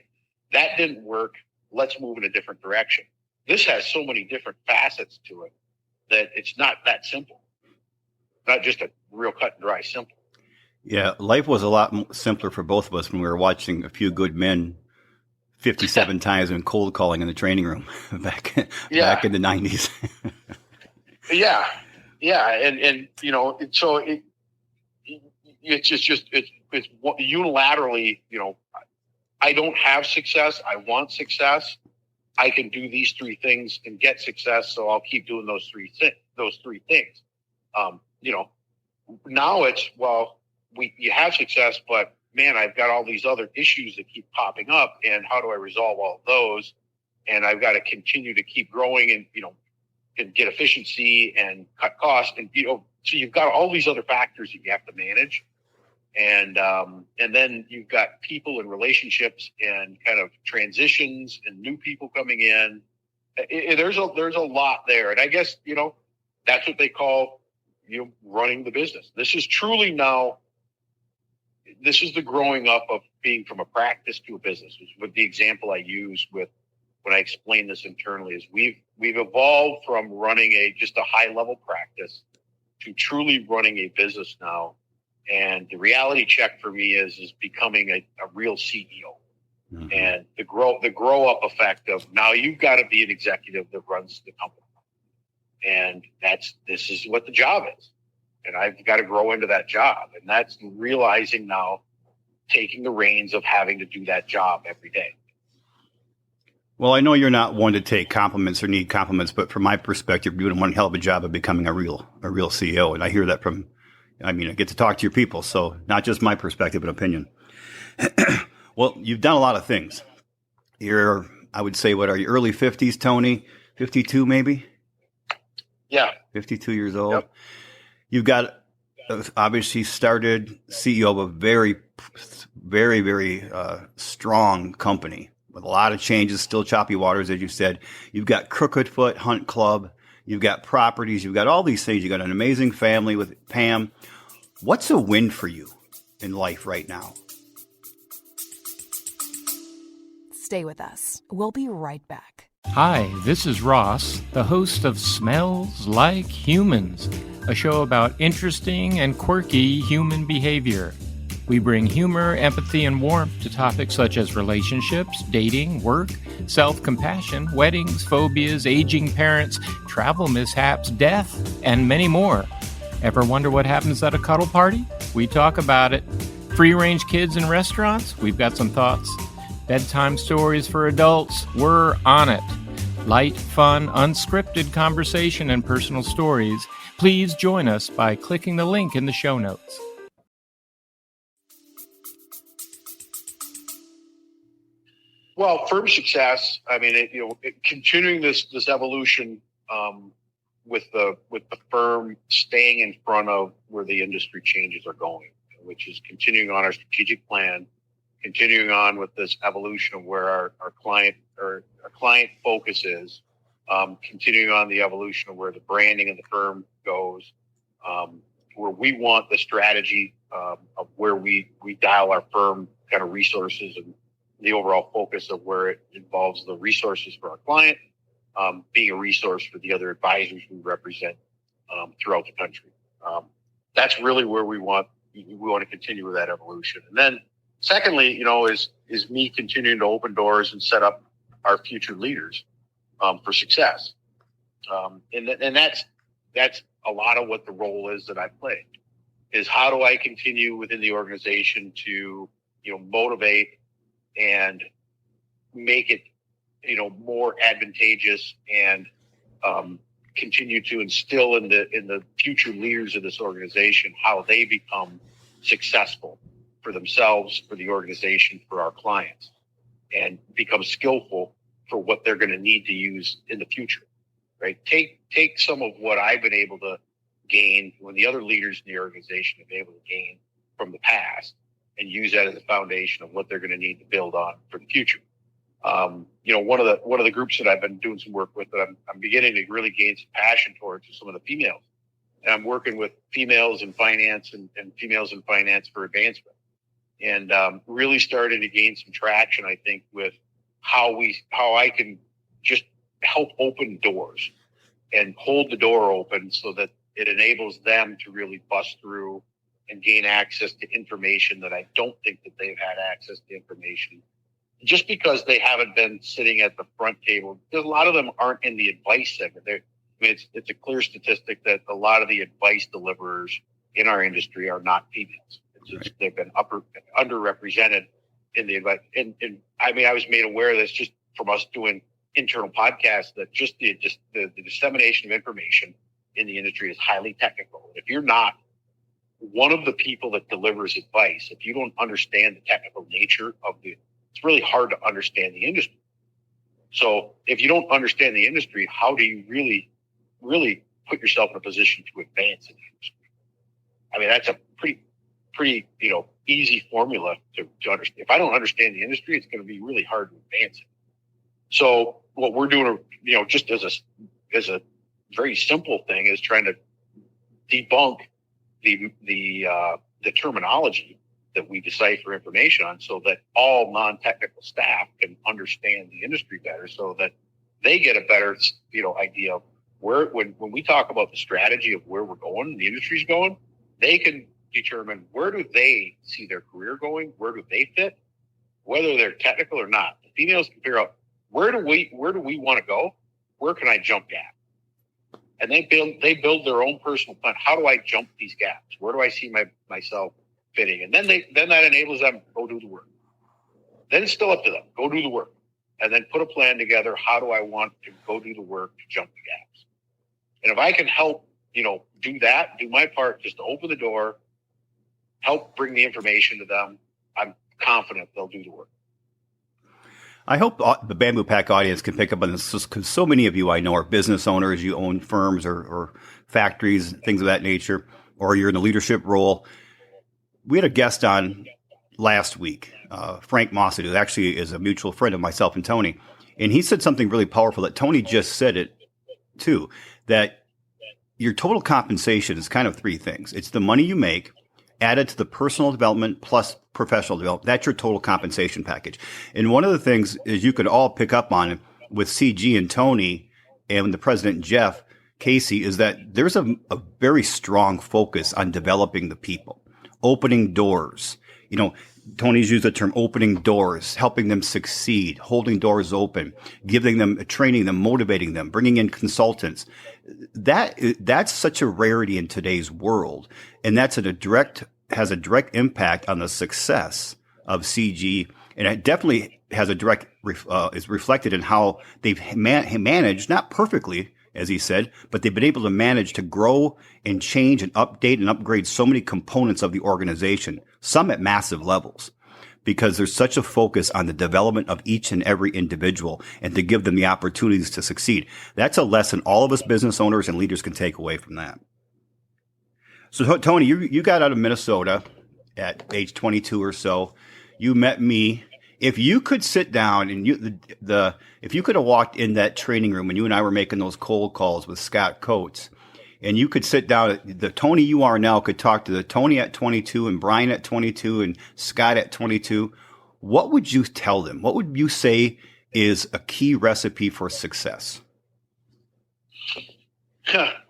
That didn't work. Let's move in a different direction. This has so many different facets to it that it's not that simple. Not just a real cut and dry simple.
Yeah, life was a lot simpler for both of us when we were watching A Few Good Men 57 times in cold calling in the training room back in the 90s. Yeah. And so it's unilaterally, I don't have success. I want success. I can do these 3 things and get success. So I'll keep doing those three things. Now it's, you have success, but man, I've got all these other issues that keep popping up, and how do I resolve all of those? And I've got to continue to keep growing and get efficiency and cut costs. And, so you've got all these other factors that you have to manage. And then you've got people and relationships and kind of transitions and new people coming in. There's a lot there. And I guess, that's what they call, running the business. This is truly now, this is the growing up of being from a practice to a business. With the example I use with when I explain this internally is we've evolved from running just a high level practice to truly running a business now. And the reality check for me is becoming a real CEO. Mm-hmm. And the grow up effect of now you've got to be an executive that runs the company. And this is what the job is. And I've got to grow into that job. And that's realizing now, taking the reins of having to do that job every day. Well, I know you're not one to take compliments or need compliments, but from my perspective, you're doing one hell of a job of becoming a real CEO. And I hear that I get to talk to your people. So not just my perspective and opinion. Well, you've done a lot of things. I would say, what are you, early 50s, Tony? 52 maybe?
Yeah.
52 years old.
Yep.
You've got, obviously started CEO of a very, very, very strong company with a lot of changes, still choppy waters, as you said. You've got Crooked-Foot Hunt Club. You've got properties. You've got all these things. You've got an amazing family with Pam. What's a win for you in life right now?
Stay with us. We'll be right back.
Hi, this is Ross, the host of Smells Like Humans, a show about interesting and quirky human behavior. We bring humor, empathy, and warmth to topics such as relationships, dating, work, self-compassion, weddings, phobias, aging parents, travel mishaps, death, and many more. Ever wonder what happens at a cuddle party? We talk about it. Free-range kids in restaurants? We've got some thoughts. Bedtime stories for adults? We're on it. Light, fun, unscripted conversation and personal stories. Please join us by clicking the link in the show notes.
Well, firm success. I mean, continuing this evolution with the firm staying in front of where the industry changes are going, which is continuing on our strategic plan, continuing on with this evolution of where our client focus is, continuing on the evolution of where the branding of the firm goes, where we want the strategy of where we dial our firm kind of resources and the overall focus of where it involves the resources for our client, being a resource for the other advisors we represent throughout the country. That's really where we want to continue with that evolution. And then secondly, is me continuing to open doors and set up our future leaders for success. And that's a lot of what the role is that I play, is how do I continue within the organization to, motivate and make it, more advantageous and continue to instill in the future leaders of this organization how they become successful for themselves, for the organization, for our clients, and become skillful for what they're going to need to use in the future. Right? Take some of what I've been able to gain when the other leaders in the organization have been able to gain from the past, and use that as a foundation of what they're going to need to build on for the future. One of the groups that I've been doing some work with that I'm beginning to really gain some passion towards is some of the females. And I'm working with females in finance and females in finance for advancement, and really starting to gain some traction, I think, with how I can just help open doors and hold the door open so that it enables them to really bust through and gain access to information that I don't think that they've had access to information just because they haven't been sitting at the front table. Because a lot of them aren't in the advice segment. It's a clear statistic that a lot of the advice deliverers in our industry are not females. They've been underrepresented in the advice. And I mean, I was made aware of this just from us doing internal podcasts, that just the dissemination of information in the industry is highly technical. If you're not one of the people that delivers advice, if you don't understand the technical nature of it's really hard to understand the industry. So if you don't understand the industry, how do you really, really put yourself in a position to advance in the industry? I mean, that's a pretty, easy formula to understand. If I don't understand the industry, it's going to be really hard to advance it. So what we're doing, just as a very simple thing, is trying to debunk the terminology that we decipher information on, so that all non-technical staff can understand the industry better, so that they get a better, idea of where, when we talk about the strategy of where we're going, the industry's going, they can determine where do they see their career going, where do they fit, whether they're technical or not. The females can figure out where do we want to go, where can I jump at, and they build their own personal plan. How do I jump these gaps? Where do I see myself fitting? And then that enables them to go do the work. Then it's still up to them. Go do the work, and then put a plan together. How do I want to go do the work to jump the gaps? And if I can help, do my part, just to open the door, help bring the information to them, I'm confident they'll do the work.
I hope the Bamboo Pack audience can pick up on this, because so many of you I know are business owners. You own firms or factories, things of that nature, or you're in a leadership role. We had a guest on last week, Frank Mossad, who actually is a mutual friend of myself and Tony. And he said something really powerful that Tony just said it too, that your total compensation is kind of three things. It's the money you make, added to the personal development plus professional development. That's your total compensation package. And one of the things is you could all pick up on with CG and Tony and the president, Jeff Casey, is that there's a very strong focus on developing the people, opening doors, Tony's used the term opening doors, helping them succeed, holding doors open, giving them, training them, motivating them, bringing in consultants. That's such a rarity in today's world. And has a direct impact on the success of CG. And it definitely has is reflected in how they've managed, not perfectly, as he said, but they've been able to manage to grow and change and update and upgrade so many components of the organization, some at massive levels, because there's such a focus on the development of each and every individual and to give them the opportunities to succeed. That's a lesson all of us business owners and leaders can take away from that. So, Tony, you got out of Minnesota at age 22 or so. You met me. If you could sit down and if you could have walked in that training room and you and I were making those cold calls with Scott Coates, and you could sit down, the Tony you are now could talk to the Tony at 22 and Brian at 22 and Scott at 22, what would you tell them? What would you say is a key recipe for success?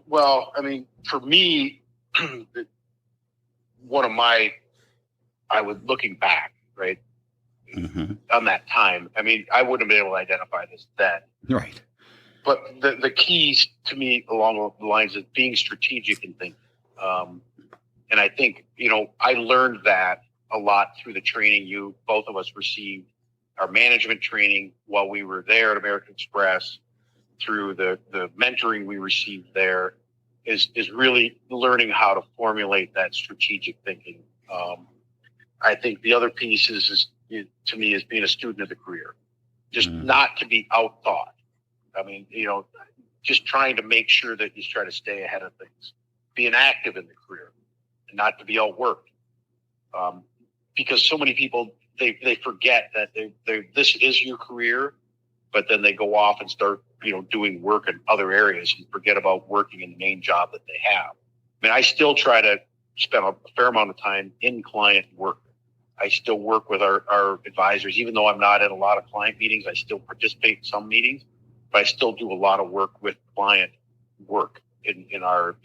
Well, I mean, for me, looking back, right? Mm-hmm. On that time, I mean, I wouldn't have been able to identify this then.
Right.
But the keys to me along the lines of being strategic and thinking. And I think, I learned that a lot through the training both of us received, our management training while we were there at American Express, through the mentoring we received there, is really learning how to formulate that strategic thinking. I think the other piece is to me, is being a student of the career, just not to be outthought. I mean, just trying to make sure that you try to stay ahead of things, being active in the career, and not to be outworked. Because so many people, they forget that this is your career, but then they go off and start, doing work in other areas and forget about working in the main job that they have. I mean, I still try to spend a fair amount of time in client work. I still work with our advisors, even though I'm not in a lot of client meetings. I still participate in some meetings, but I still do a lot of work with client work in our,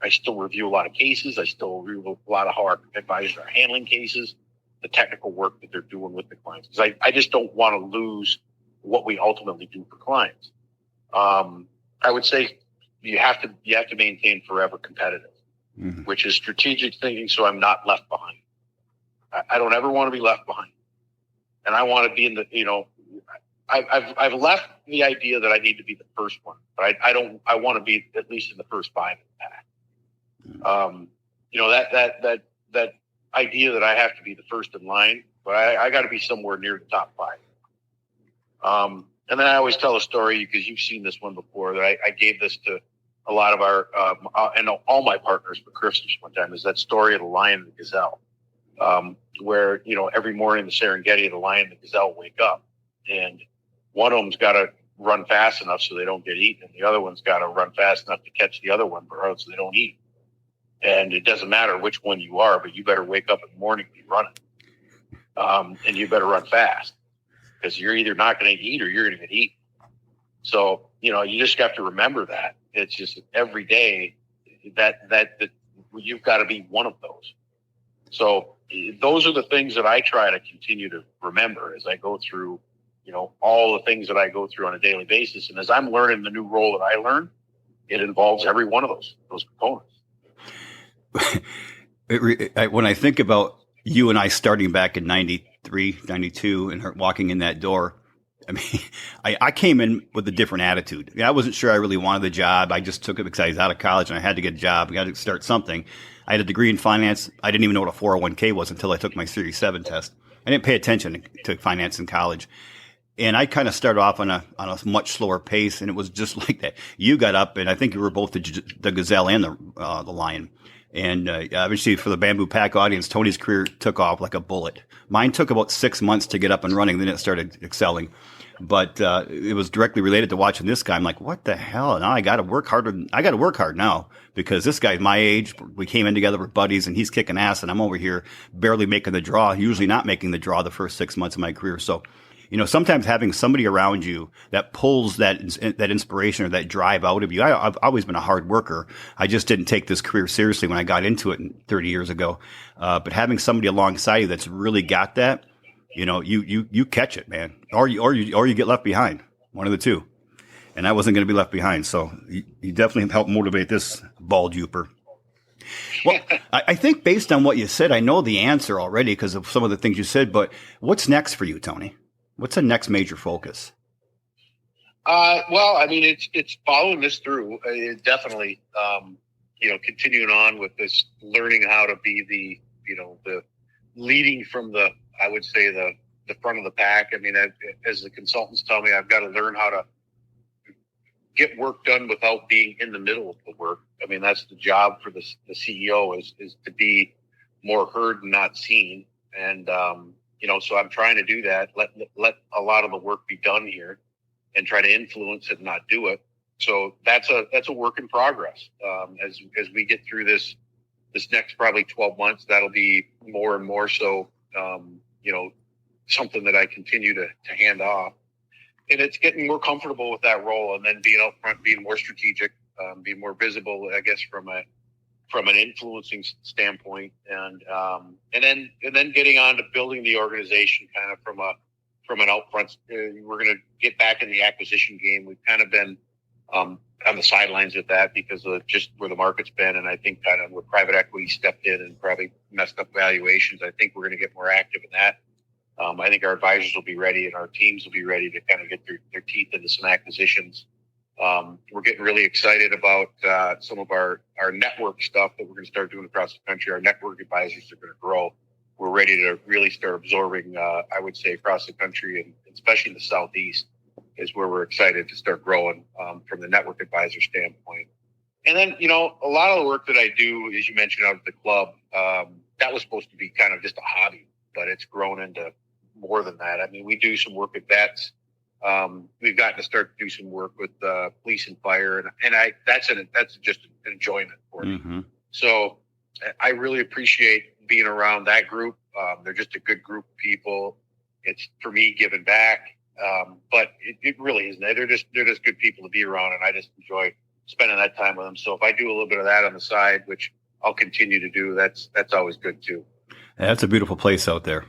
I still review a lot of cases. I still review a lot of how our advisors are handling cases, the technical work that they're doing with the clients. Because I just don't want to lose what we ultimately do for clients. I would say you have to maintain forever competitive, which is strategic thinking. So I'm not left behind. I don't ever want to be left behind, and I want to be in the. I've left the idea that I need to be the first one, but I want to be at least in the first 5 in the pack. That idea that I have to be the first in line, but I got to be somewhere near the top 5. And then I always tell a story, because you've seen this one before, that I gave this to a lot of our and all my partners for Christmas one time, is that story of the lion and the gazelle. Where, every morning the Serengeti, the lion and the gazelle wake up, and one of them's got to run fast enough so they don't get eaten, and the other one's got to run fast enough to catch the other one, or else they don't eat. And it doesn't matter which one you are, but you better wake up in the morning and be running. And you better run fast, because you're either not going to eat or you're going to get eaten. So, you just have to remember that. It's just every day that you've got to be one of those. So those are the things that I try to continue to remember as I go through, all the things that I go through on a daily basis. And as I'm learning the new role that I learn, it involves every one of those components.
When I think about you and I starting back in 93, 92 and walking in that door, I mean, I came in with a different attitude. I wasn't sure I really wanted the job. I just took it because I was out of college and I had to get a job. I got to start something. I had a degree in finance. I didn't even know what a 401k was until I took my Series 7 test. I didn't pay attention to finance in college. And I kind of started off on a much slower pace, and it was just like that. You got up, and I think you were both the gazelle and the lion. And obviously, for the Bamboo Pack audience, Tony's career took off like a bullet. Mine took about 6 months to get up and running, then it started excelling. But it was directly related to watching this guy. I'm like, what the hell? Now I got to work harder. I got to work hard now, because this guy's my age. We came in together, we're buddies, and he's kicking ass, and I'm over here barely making the draw, usually not making the draw the first 6 months of my career. So sometimes having somebody around you that pulls that inspiration or that drive out of you. I've always been a hard worker. I just didn't take this career seriously when I got into it 30 years ago. But having somebody alongside you that's really got that, you catch it, man, or you get left behind. One of the two. And I wasn't going to be left behind. So you definitely helped motivate this ball juper. Well, I think based on what you said, I know the answer already because of some of the things you said, but what's next for you, Tony? What's the next major focus?
Well, I mean, it's following this through. Definitely, continuing on with this, learning how to be the leading from I would say the front of the pack. I mean, as the consultants tell me, I've got to learn how to get work done without being in the middle of the work. I mean, that's the job for the CEO is to be more heard and not seen. And, so I'm trying to do that, let a lot of the work be done here and try to influence it and not do it. So that's a work in progress. As we get through this next probably 12 months, that'll be more and more so, something that I continue to hand off. And it's getting more comfortable with that role, and then being out front, being more strategic, being more visible, I guess, from an influencing standpoint, and then getting on to building the organization kind of from an out front. We're going to get back in the acquisition game. We've kind of been on the sidelines with that because of just where the market's been, and I think kind of where private equity stepped in and probably messed up valuations. I think we're going to get more active in that. I think our advisors will be ready and our teams will be ready to kind of get their teeth into some acquisitions. We're getting really excited about some of our network stuff that we're going to start doing across the country. Our network advisors are going to grow. We're ready to really start absorbing, I would say, across the country, and especially in the Southeast is where we're excited to start growing from the network advisor standpoint. And then, a lot of the work that I do, as you mentioned, out at the club, that was supposed to be kind of just a hobby, but it's grown into more than that. I mean, we do some work at vets. We've gotten to start to do some work with police and fire, and that's just an enjoyment for me. Mm-hmm. So I really appreciate being around that group. They're just a good group of people. It's for me giving back, but it really isn't. They're just good people to be around, and I just enjoy spending that time with them. So if I do a little bit of that on the side, which I'll continue to do, that's always good too.
Yeah, that's a beautiful place out there.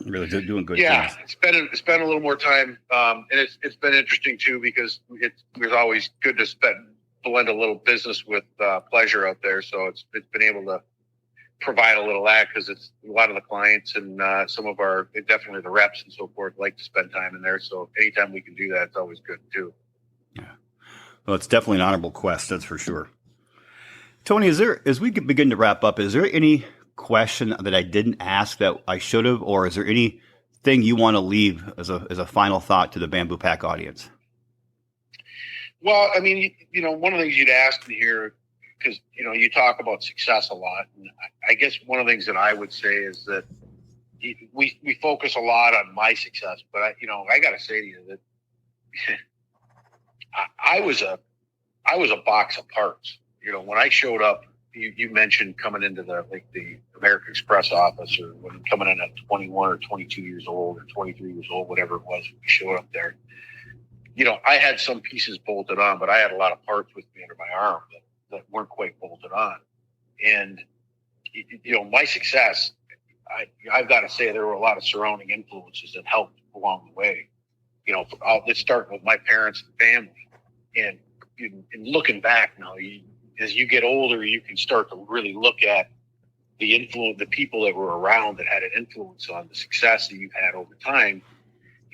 Really doing good.
Yeah,
things.
Spend a little more time, and it's been interesting too because it's always good to blend a little business with pleasure out there. So it's been able to provide a little of that because it's a lot of the clients and some of definitely the reps and so forth like to spend time in there. So anytime we can do that, it's always good too.
Yeah, well, it's definitely an honorable quest, that's for sure. Tony, as we begin to wrap up, is there any question that I didn't ask that I should have, or is there anything you want to leave as a final thought to the Bamboo Pack audience?
Well, I mean, one of the things you'd ask me here, because, you talk about success a lot. And I guess one of the things that I would say is that we focus a lot on my success, but I got to say to you that I was a box of parts. When I showed up, you mentioned coming into the American Express office, or when coming in at 21 or 22 years old or 23 years old, whatever it was, when we showed up there. I had some pieces bolted on, but I had a lot of parts with me under my arm that weren't quite bolted on. And, my success, I've got to say there were a lot of surrounding influences that helped along the way. Let's start with my parents and family. And looking back now, as you get older, you can start to really look at the people that were around that had an influence on the success that you've had over time.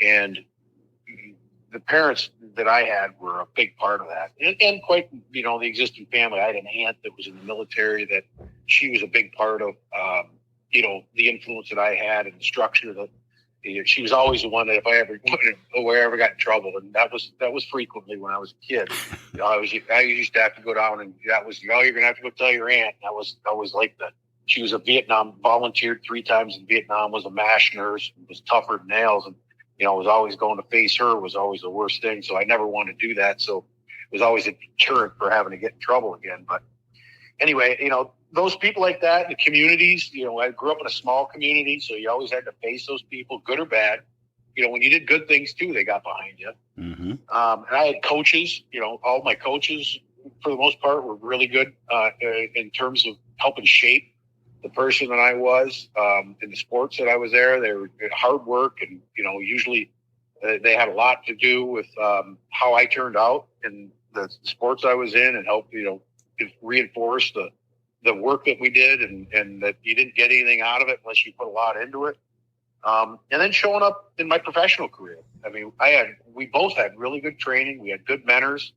And the parents that I had were a big part of that. And quite, the existing family. I had an aunt that was in the military that she was a big part of, the influence that I had and the structure that she was always the one that if I ever got in trouble, and that was frequently when I was a kid. I used to have to go down, and that was, you're going to have to go tell your aunt. That was like that. She was a volunteered 3 times in Vietnam, was a MASH nurse, was tougher than nails, and was always going to face her was always the worst thing. So I never wanted to do that. So it was always a deterrent for having to get in trouble again. But anyway, those people like that, the communities, I grew up in a small community, so you always had to face those people, good or bad. when you did good things too, they got behind you.
Mm-hmm.
And I had coaches, all my coaches for the most part were really good in terms of helping shape the person that I was in the sports that I was there. They were hard work, and usually they had a lot to do with how I turned out in the sports I was in, and help reinforce the work that we did, and that you didn't get anything out of it unless you put a lot into it. And then showing up in my professional career. I mean, we both had really good training. We had good mentors.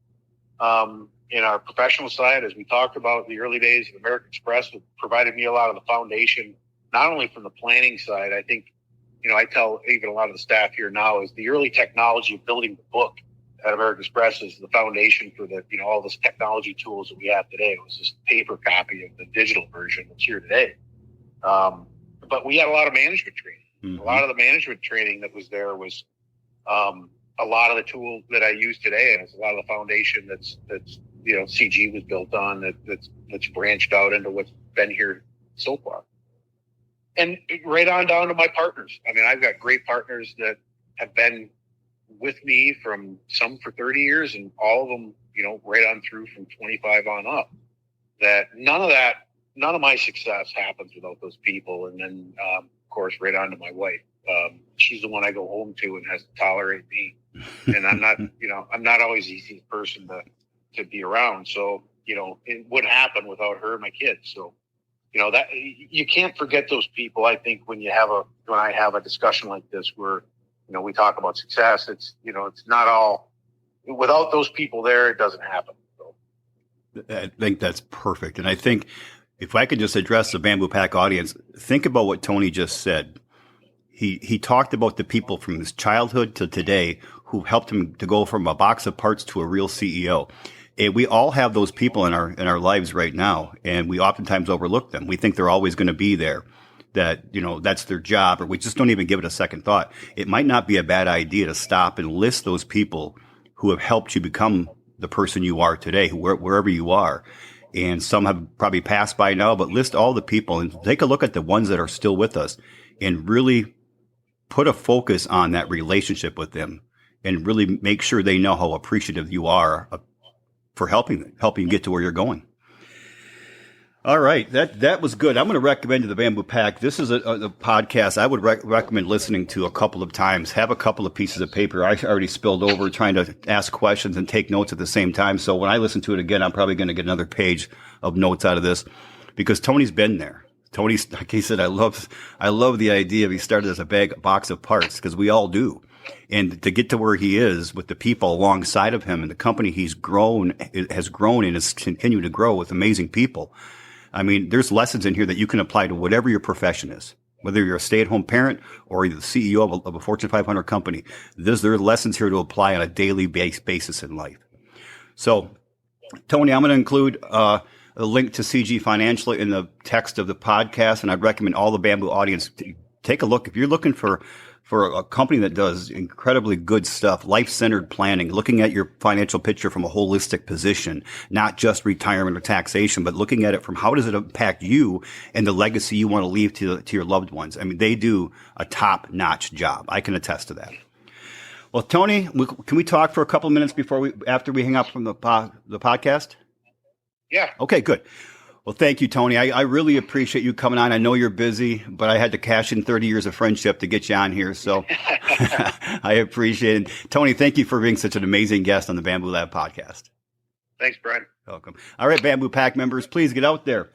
In our professional side, as we talked about the early days of American Express, it provided me a lot of the foundation, not only from the planning side. I think, I tell even a lot of the staff here now, is the early technology of building the book at American Express is the foundation for all this technology tools that we have today. It was this paper copy of the digital version that's here today. But we had a lot of management training. Mm-hmm. A lot of the management training that was there was a lot of the tool that I use today, and it's a lot of the foundation that's CG was built on, that's branched out into what's been here so far. And right on down to my partners. I mean, I've got great partners that have been with me from some for 30 years, and all of them, right on through from 25 on up. That none of my success happens without those people. And then, of course, right on to my wife. She's the one I go home to and has to tolerate me. And I'm not, I'm not always the easiest person to be around. So, it wouldn't happen without her and my kids. So, that you can't forget those people. I think when I have a discussion like this, where, we talk about success, it's not all without those people there, it doesn't happen. So.
I think that's perfect. And I think if I could just address the Bamboo Pack audience, think about what Tony just said. He talked about the people from his childhood to today who helped him to go from a box of parts to a real CEO. And we all have those people in our lives right now, and we oftentimes overlook them. We think they're always going to be there, that, that's their job, or we just don't even give it a second thought. It might not be a bad idea to stop and list those people who have helped you become the person you are today, wherever you are. And some have probably passed by now, but list all the people and take a look at the ones that are still with us and really put a focus on that relationship with them, and really make sure they know how appreciative you are for helping you get to where you're going. All right. That was good. I'm going to recommend to the Bamboo Pack. This is a podcast I would recommend listening to a couple of times. Have a couple of pieces of paper. I already spilled over trying to ask questions and take notes at the same time. So when I listen to it again, I'm probably going to get another page of notes out of this, because Tony's been there. Tony's, like he said, I love the idea of he started as a box of parts, because we all do. And to get to where he is with the people alongside of him and the company has grown and has continued to grow with amazing people. I mean, there's lessons in here that you can apply to whatever your profession is, whether you're a stay-at-home parent or you're the CEO of a Fortune 500 company. There are lessons here to apply on a daily basis in life. So, Tony, I'm going to include a link to CG Financial in the text of the podcast, and I'd recommend all the Bamboo audience to take a look. If you're looking for a company that does incredibly good stuff, life-centered planning, looking at your financial picture from a holistic position, not just retirement or taxation, but looking at it from how does it impact you and the legacy you want to leave to your loved ones. I mean, they do a top-notch job. I can attest to that. Well, Tony, can we talk for a couple of minutes after we hang up from the podcast?
Yeah.
Okay, good. Well, thank you, Tony. I really appreciate you coming on. I know you're busy, but I had to cash in 30 years of friendship to get you on here. So I appreciate it. Tony, thank you for being such an amazing guest on the Bamboo Lab podcast.
Thanks, Brian.
Welcome. All right, Bamboo Pack members, please get out there.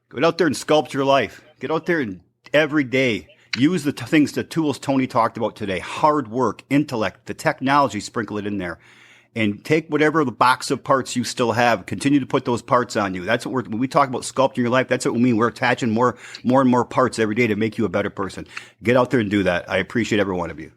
Get out there and sculpt your life. Get out there and every day use the tools Tony talked about today. Hard work, intellect, the technology, sprinkle it in there. And take whatever the box of parts you still have, continue to put those parts on you. That's what when we talk about sculpting your life, that's what we mean. We're attaching more and more parts every day to make you a better person. Get out there and do that. I appreciate every one of you.